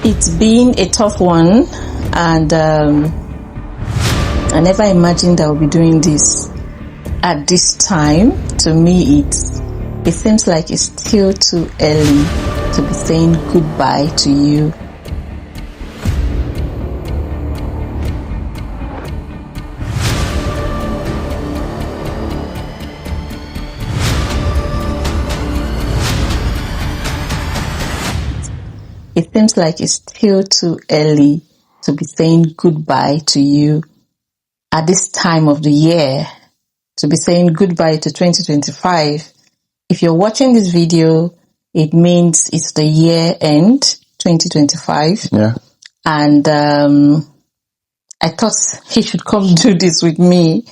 It's been a tough one, and I never imagined I would be doing this at this time. To me, it seems like it's still too early to be saying goodbye to you. It seems like it's still too early to be saying goodbye to you at this time of the year, to be saying goodbye to 2025. If you're watching this video, it means it's the year end 2025. Yeah. And I thought he should come do this with me.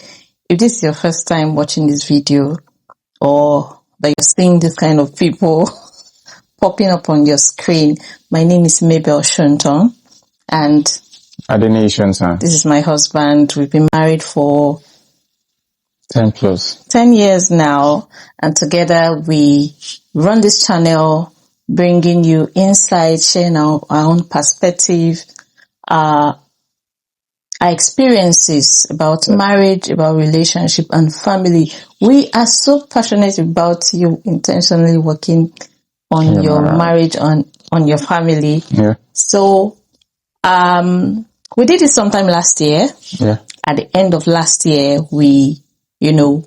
If this is your first time watching this video, or that you're seeing this kind of people popping up on your screen, my name is Mabel Shunton, and this is my husband. We've been married for 10 plus 10 years now, and together we run this channel, bringing you insights, sharing our own perspective, our experiences about marriage, about relationship and family. We are so passionate about you intentionally working on your marriage, on your family. Yeah. So, we did it sometime last year. Yeah. At the end of last year, we, came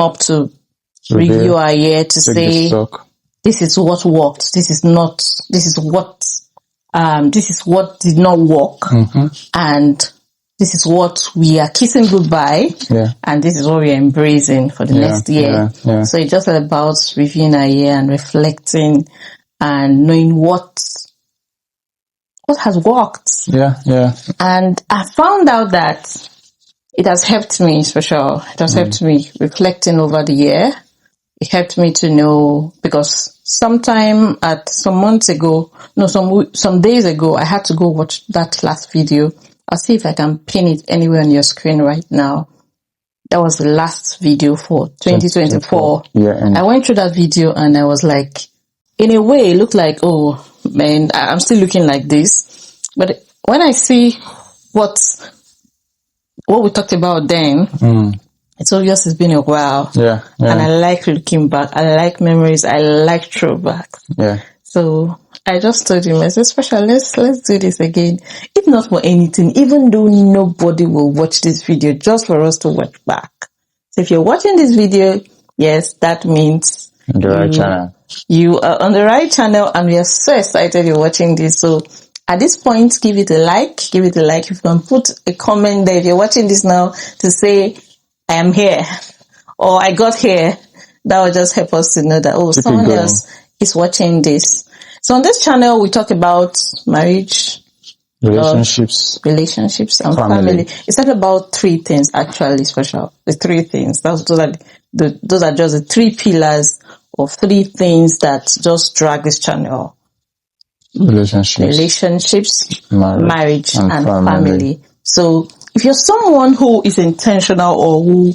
up to review our year to say, this is what worked. This is what did not work. Mm-hmm. And this is what we are kissing goodbye. Yeah. And this is what we are embracing for the next year. Yeah. So it's just about reviewing our year and reflecting and knowing what has worked. Yeah. And I found out that it has helped me, for sure. It has helped me reflecting over the year. It helped me to know, because some days ago, I had to go watch that last video. I'll see if I can pin it anywhere on your screen right now. That was the last video for 2024. Yeah, I went through that video and I was like, in a way, it looked like, oh man, I'm still looking like this. But when I see what we talked about then, it's obvious it's been a while. Yeah. And I like looking back. I like memories. I like throwbacks. Yeah. So I just told him, I said, Special, let's do this again. If not for anything, even though nobody will watch this video, just for us to watch back. So if you're watching this video, yes, that means the right channel. You are on the right channel, and we are so excited you're watching this. So at this point, give it a like. If you can put a comment there, if you're watching this now, to say, I am here, or I got here, that will just help us to know that, someone else is watching this. So on this channel, we talk about marriage, relationships and family. It's not about three things, actually, special. The three things. Those are just the three pillars of three things that just drag this channel. Relationships, marriage and family. So if you're someone who is intentional, or who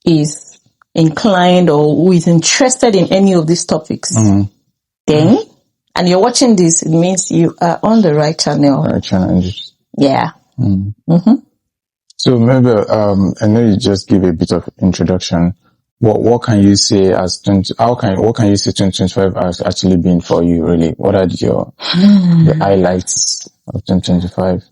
is inclined, or who is interested in any of these topics, then, and you're watching this, it means you are on the right channel. Yeah. Mm-hmm. So maybe, I know you just give a bit of introduction. What can you say what can you say 2025 has actually been for you, really? What are the highlights of 2025?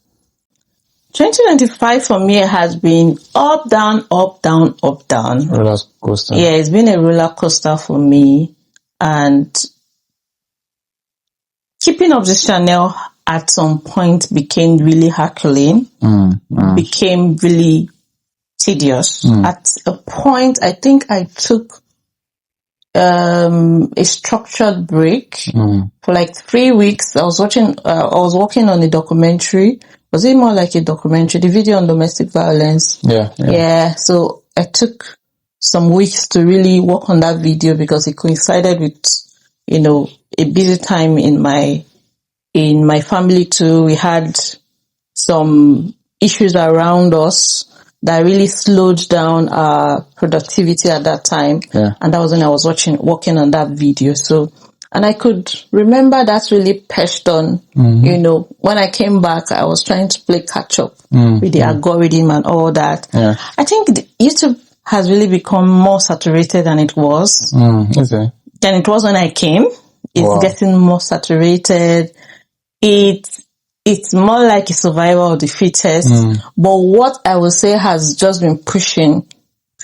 2025 for me has been up, down, up, down, up, down. Roller coaster. Yeah, it's been a roller coaster for me. And keeping up this channel at some point became really Herculean, became really tedious. At a point, I think I took a structured break for like 3 weeks. I was working on a documentary. Was it more like a documentary? The video on domestic violence. Yeah. So I took some weeks to really work on that video, because it coincided with, a busy time in my family too. We had some issues around us that really slowed down our productivity at that time. Yeah. And that was when I was working on that video. So And I could remember that really perched on, you know, when I came back, I was trying to play catch up with the algorithm and all that. Yeah. I think YouTube has really become more saturated than it was. Is it? Than it was when I came. It's Wow. getting more saturated. It's more like a survival of the fittest. But what I would say has just been pushing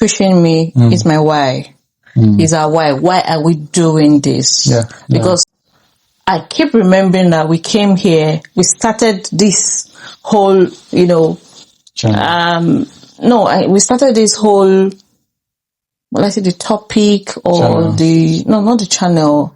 me is my why. Is our why. Why are we doing this? Yeah. Because I keep remembering that we came here, we started this whole, you know, Channel. we started this whole, let's say the topic or Channel. not the channel,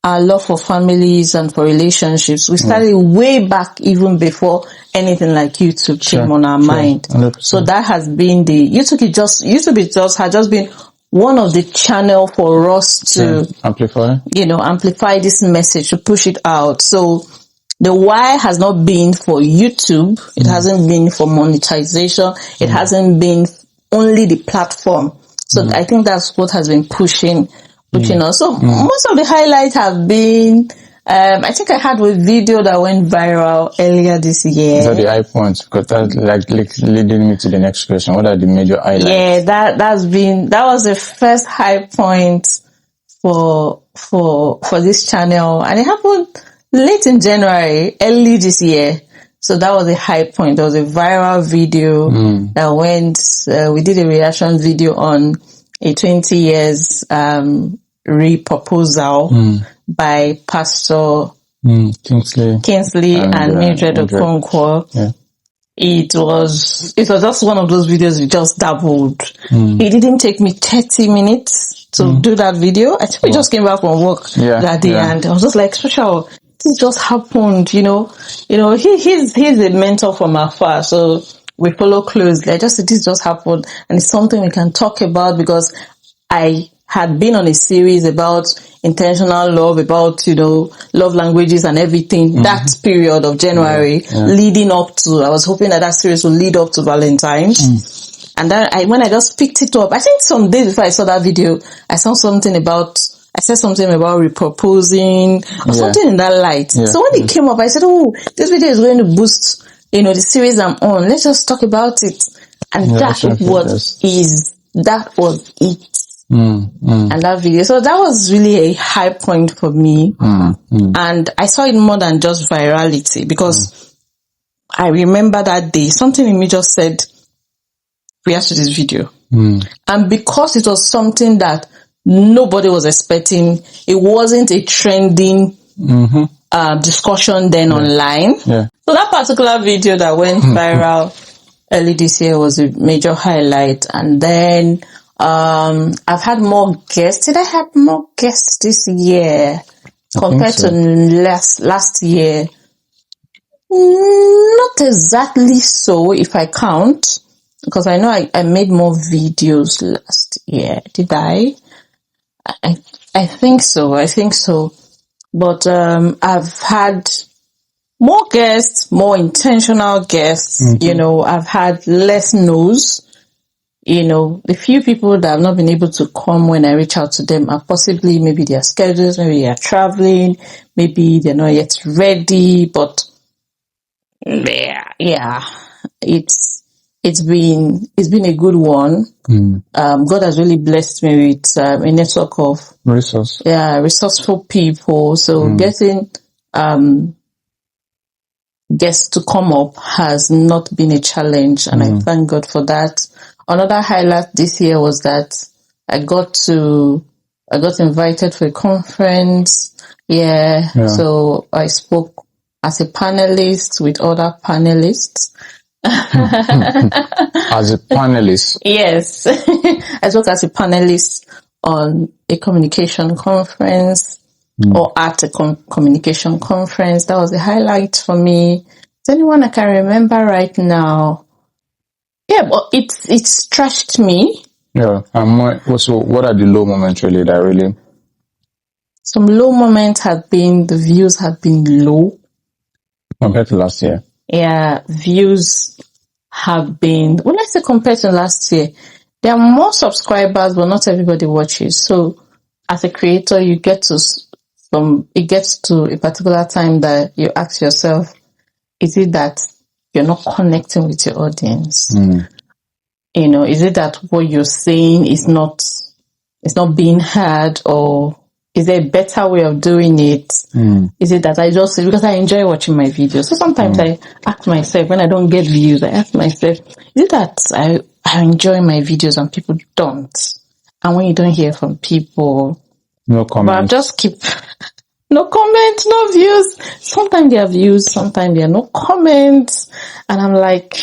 our love for families and for relationships. We started way back even before anything like YouTube came on our mind. 100%. So that has been YouTube has just been one of the channel for us to amplify, amplify this message, to push it out. So the why has not been for YouTube. It hasn't been for monetization. It hasn't been only the platform. So I think that's what has been pushing us. So most of the highlights have been, I think I had a video that went viral earlier this year. These are the high points, because that's like leading me to the next question. What are the major highlights? Yeah, that was the first high point for this channel, and it happened late in January, early this year. So that was a high point. There was a viral video that went, we did a reaction video on a 20 years, reproposal by Pastor Kingsley and Mildred Okonkwo. Yeah. It was just one of those videos we just dabbled. It didn't take me 30 minutes to do that video. I think we just came back from work that day, and I was just like, Social, this just happened, he's a mentor from afar, so we follow closely. I just said, this just happened, and it's something we can talk about, because I had been on a series about intentional love, about, love languages and everything, that period of January leading up to, I was hoping that series would lead up to Valentine's. And then when I just picked it up, I think some days before I saw that video, I said something about reproposing or something in that light. Yeah. So when it came up, I said, this video is going to boost, the series I'm on. Let's just talk about it. And that was it. And that video. So that was really a high point for me. And I saw it more than just virality, because I remember that day, something in me just said, react to this video. And because it was something that nobody was expecting, it wasn't a trending discussion then online. Yeah. So that particular video that went viral early this year was a major highlight. And then I've had more guests. Did I have more guests this year compared to last year? Not exactly so, if I count, because I know I made more videos last year. Did I? I think so. But I've had more guests, more intentional guests. I've had less no's. The few people that have not been able to come when I reach out to them are possibly maybe their schedules, maybe they are traveling, maybe they're not yet ready, but yeah, it's been a good one. God has really blessed me with a network of resourceful people. So getting guests to come up has not been a challenge, and I thank God for that. Another highlight this year was that I got invited for a conference. Yeah. So I spoke as a panelist with other panelists. As a panelist? Yes. I spoke as a panelist on a communication conference or at a communication conference. That was a highlight for me. Is anyone I can remember right now? Yeah, but it stretched me. Yeah. So what are the low moments really that really? Some low moments have been, the views have been low. Compared to last year? Yeah, views have been, when I say compared to last year, there are more subscribers, but not everybody watches. So as a creator, you get to it gets to a particular time that you ask yourself, is it that you're not connecting with your audience? You know, is it that what you're saying is not being heard, or is there a better way of doing it? Is it that because I enjoy watching my videos? So sometimes I ask myself, when I don't get views, I ask myself, is it that I enjoy my videos and people don't? And when you don't hear from people, no comment. But I just keep no comment, no views. Sometimes there are views, sometimes there are no comments. And I'm like,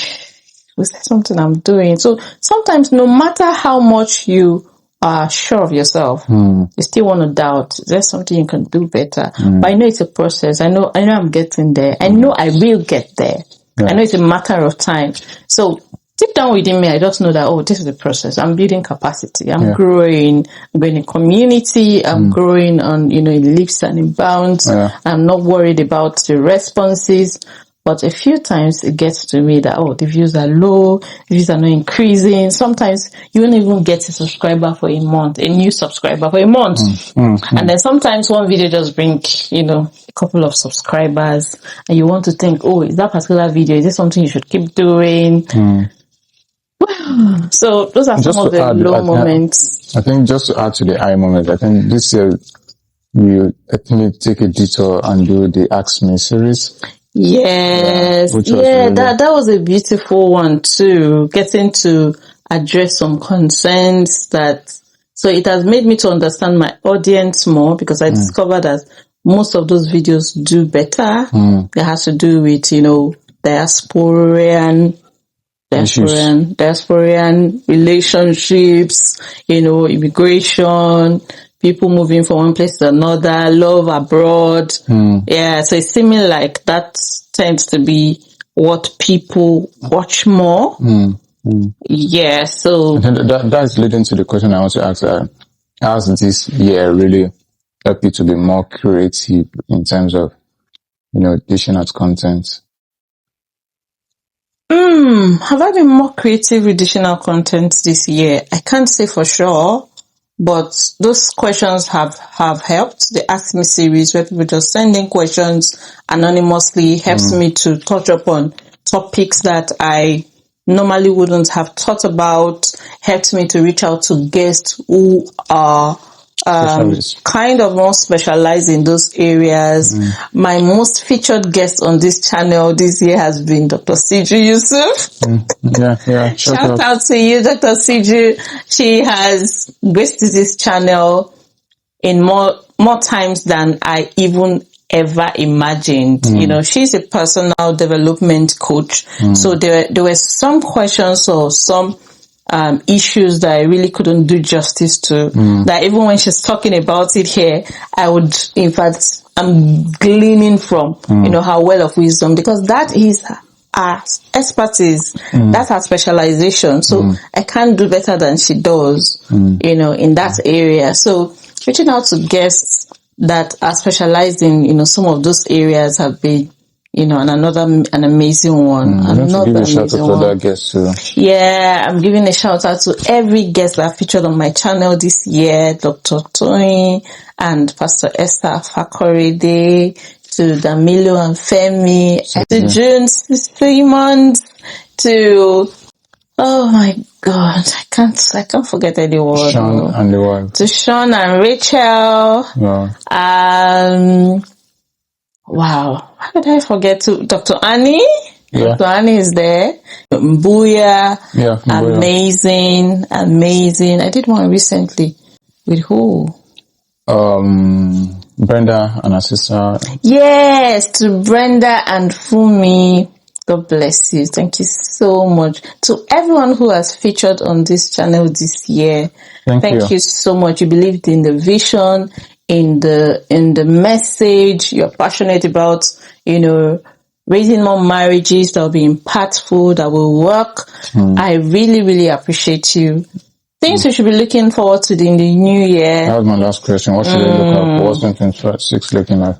is there something I'm doing? So sometimes no matter how much you are sure of yourself, you still want to doubt. There's something you can do better. But I know it's a process. I know I'm getting there. I know I will get there. Yeah. I know it's a matter of time. So deep down within me, I just know that, this is the process. I'm building capacity. I'm growing. I'm growing in community. I'm growing on, in leaps and in bounds. Yeah. I'm not worried about the responses. But a few times it gets to me that, the views are low, the views are not increasing. Sometimes you won't even get a subscriber for a month, a new subscriber for a month. And then sometimes one video just brings, a couple of subscribers, and you want to think, is that particular video, is this something you should keep doing? So those are some of the low moments. I think just to add to the high moments, I think this year we actually take a detour and do the Ask Me series. Yes. That was a beautiful one too. Getting to address some concerns so it has made me to understand my audience more, because I discovered that most of those videos do better. That has to do with, diasporan relationships, immigration, people moving from one place to another, love abroad. Yeah, so it's seeming like that tends to be what people watch more. Yeah, so that's leading to the question I want to ask. How's this year really help you to be more creative in terms of, dishing out content? Have I been more creative with additional content this year? I can't say for sure, but those questions have helped. The Ask Me series, where people just send in questions anonymously, helps me to touch upon topics that I normally wouldn't have thought about, helps me to reach out to guests who are kind of more specialized in those areas. My most featured guest on this channel this year has been Dr. Siju Yusuf. Yeah. Shout out to you, Dr. Siju. She has graced this channel in more times than I even ever imagined. She's a personal development coach. So there were some questions or some issues that I really couldn't do justice to, that even when she's talking about it here, I'm gleaning from, her well of wisdom, because that is our expertise, that's her specialization. So I can't do better than she does, in that area. So reaching out to guests that are specialized in, some of those areas have been, an amazing one. Give a shout out to that guest too. Yeah, I'm giving a shout out to every guest that featured on my channel this year, Dr. Tony and Pastor Esther Fakorede, to Damilo and Femi, to June 3 months, to oh my God, I can't forget anyone. Sean and the world. To Sean and Rachel. Wow. How did I forget to Dr. Annie? Yeah. Dr. Annie is there. Mbuya. Yeah. Amazing. I did one recently. With who? Brenda and her sister. Yes, to Brenda and Fumi. God bless you. Thank you so much. To everyone who has featured on this channel this year. Thank you so much. You believed in the vision, in the message. You're passionate about, raising more marriages that will be impactful, that will work. I really, really appreciate you. Things we should be looking forward to in the new year. That was my last question. What should I look up? What's 2026 looking like?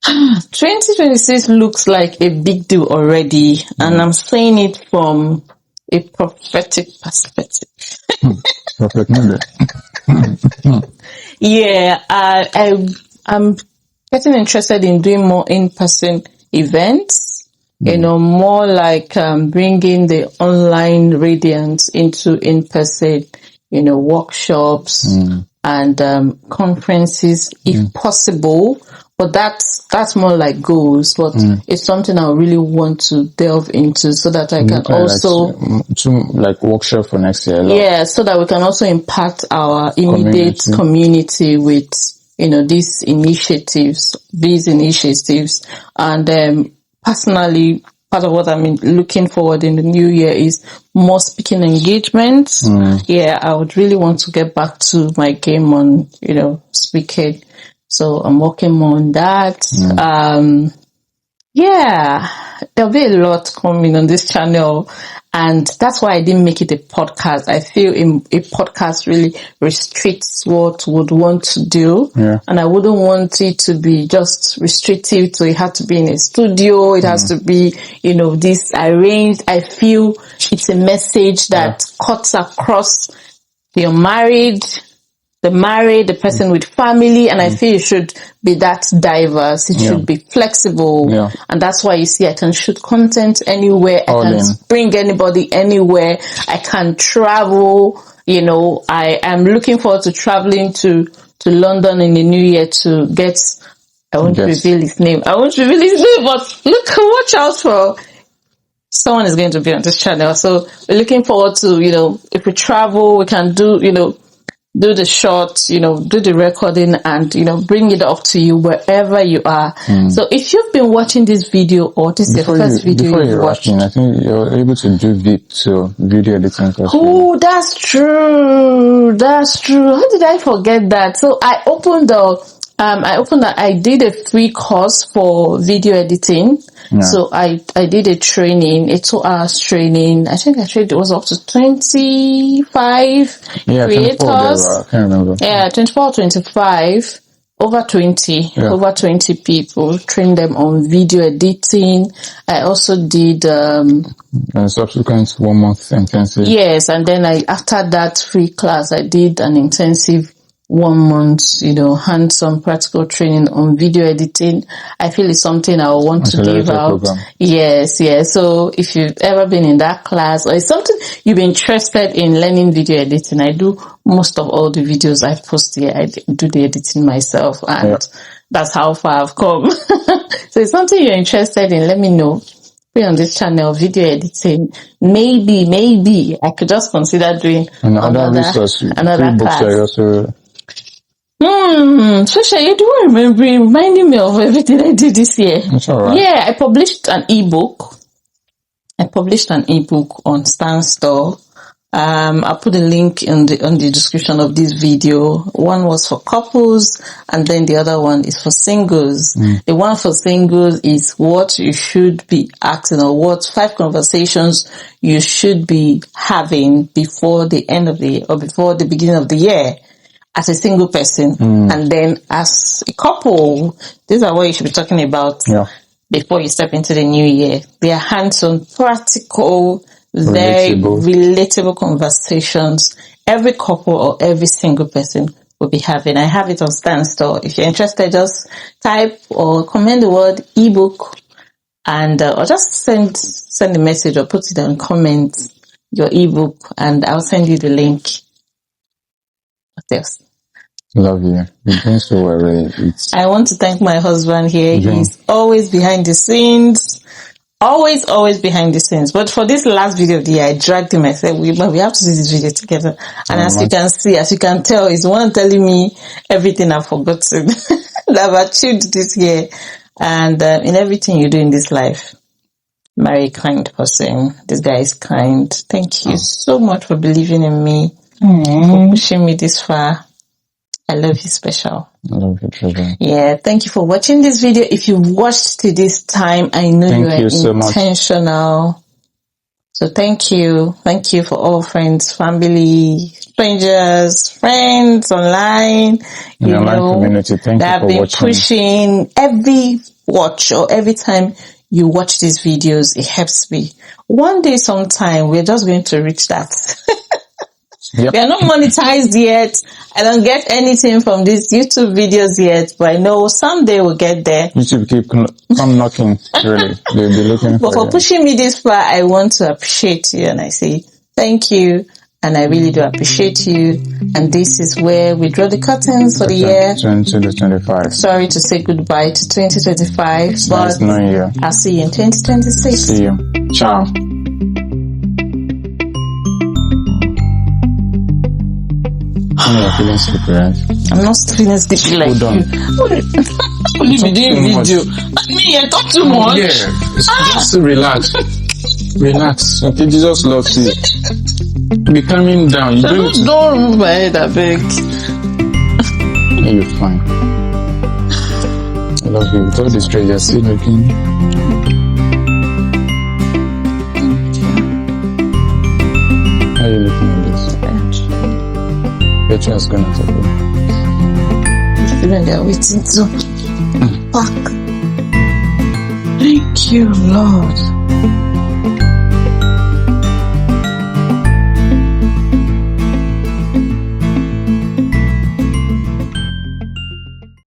2026 looks like a big deal already, and I'm saying it from a prophetic perspective. Prophetic. Yeah, I'm getting interested in doing more in-person events, more like bringing the online radiance into in-person, workshops and conferences if possible. But that's more like goals, but it's something I really want to delve into so that I can also like workshop for next year. Yeah, so that we can also impact our immediate community with these initiatives, and personally, part of what I'm looking forward in the new year is more speaking engagements. Yeah, I would really want to get back to my game on speaking. So I'm working more on that. Yeah, there'll be a lot coming on this channel, and that's why I didn't make it a podcast. I feel a podcast really restricts what would want to do, and I wouldn't want it to be just restrictive. So it had to be in a studio. It has to be, this arranged. I feel it's a message that cuts across you're married, the person with family, and I feel it should be that diverse. It should be flexible, and that's why you see I can shoot content anywhere. I can bring anybody anywhere. I can travel. I am looking forward to traveling to London in the new year to get. I won't reveal his name. But watch out for. Someone is going to be on this channel, so we're looking forward to if we travel, we can do do the shots, do the recording and, bring it up to you wherever you are. So if you've been watching this video or this is the first video you've watched. I think you're able to do video editing. Oh, that's true. How did I forget that? So I did a free course for video editing. So I did a training, a 2 hours training. I think it was up to 25 creators. 24, I can't remember. 24, 25, over 20 people, trained them on video editing. I also did, and subsequent 1 month intensive. Yes. And then after that free class, I did an intensive 1 month, hands-on practical training on video editing. I feel it's something I want to give out. Program. Yes. So if you've ever been in that class or it's something you've been interested in learning video editing, I do most of all the videos I post here. I do the editing myself, and that's how far I've come. So it's something you're interested in, let me know. Be on this channel, video editing. Maybe I could just consider doing another class. Sasha, you do remember reminding me of everything I did this year. That's all right. Yeah, I published an ebook. On Stan Store. I'll put a link on the description of this video. One was for couples, and then the other one is for singles. The one for singles is what you should be asking, or 5 conversations you should be having before the end of the year or before the beginning of the year. As a single person, and then as a couple, these are what you should be talking about before you step into the new year. They are hands-on, practical, very relatable conversations every couple or every single person will be having. I have it on Stan Store. If you're interested, just type or comment the word ebook, and or just send a message or put it on comment your ebook, and I'll send you the link. What else? Love you. You're doing so well, really. I want to thank my husband here. He's always behind the scenes. Always behind the scenes. But for this last video of the year, I dragged him. I said, we have to do this video together. And as you can tell, he's one telling me everything I've forgotten that I've achieved this year. And in everything you do in this life, marry a kind person. This guy is kind. Thank you so much for believing in me. For pushing me this far. I love you special. I love you, Trevor. Yeah, thank you for watching this video. If you've watched to this time, I know you are so intentional. Much. So thank you. Thank you for all friends, family, strangers, friends online. In online community, thank you for watching. That have been pushing every watch or every time you watch these videos. It helps me. One day, sometime, we're just going to reach that. Yep. We are not monetized yet. I don't get anything from these YouTube videos yet, but I know someday we'll get there. YouTube come knocking, really. They'll be looking But for pushing me this far, I want to appreciate you, and I say thank you, and I really do appreciate you. And this is where we draw the curtains for the year 2025. Sorry to say goodbye to 2025, It's but nice knowing you. I'll see you in 2026. See you. Ciao. You're feeling sleepy, right? I'm not feeling sleepy like Hold on. you. Only be doing too much. video. But me, I talk too much. Yeah. Just relax. Relax. Okay, Jesus loves you. Be calming down. You Don't remove my head, I beg. You're fine. I love you. With all the stress, you're still looking. How are you looking at this? Your child's gonna take you. Even they're waiting to pack. Thank you, Lord.